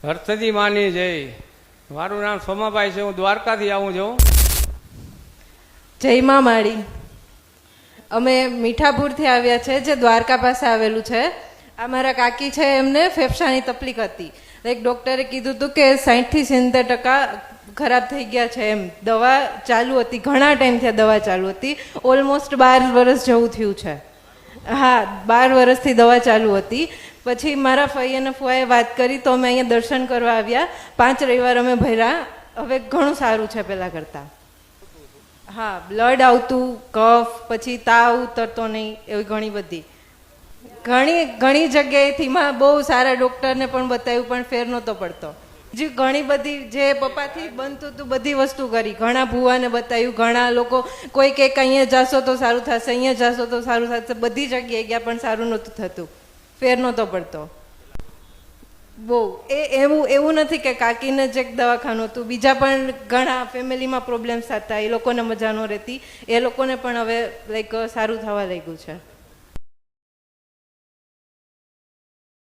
હરસદી માની જય. મારું નામ સોમાભાઈ છે, હું દ્વારકાથી આવું છું. જય મા માળી. અમે મીઠાપુરથી આવ્યા છે, જે દ્વારકા પાસે આવેલું છે. આ મારા કાકી છે, એમને ફેફસાની તકલીફ હતી. એક ડૉક્ટરે કીધું હતું કે 60-70% ખરાબ થઈ ગયા છે એમ. દવા ચાલુ હતી, ઘણા ટાઈમથી દવા ચાલુ હતી. ઓલમોસ્ટ 12 વર્ષ જેવું થયું છે. હા, 12 વર્ષથી દવા ચાલુ હતી. પછી મારા ફઈ અને ફુવાએ વાત કરી તો અમે અહીંયા દર્શન કરવા આવ્યા. 5 રવિવાર અમે ભર્યા. હવે ઘણું સારું છે પહેલાં કરતાં. હા, બ્લડ આવતું, કફ, પછી તાવ ઉતરતો નહીં, એવી ઘણી જગ્યાએથી બહુ સારા ડૉક્ટરને પણ બતાવ્યું પણ ફેર નહોતો પડતો. બીજી ઘણી બધી જે પપ્પાથી બનતું હતું બધી વસ્તુ કરી. ઘણા ભૂવાને બતાવ્યું, ઘણા લોકો કોઈ કે અહીંયા જાશો તો સારું થશે, અહીંયા જાશો તો સારું થશે, બધી જગ્યાએ ગયા પણ સારું નહોતું થતું, ફેર નહોતો પડતો. બહુ એવું નથી કે કાકીને જ એક દવાખાનું હતું, બીજા પણ ઘણા ફેમિલીમાં પ્રોબ્લેમ્સ હતા, એ લોકોને મજા ન રહેતી, એ લોકોને પણ હવે સારું થવા લાગ્યું છે.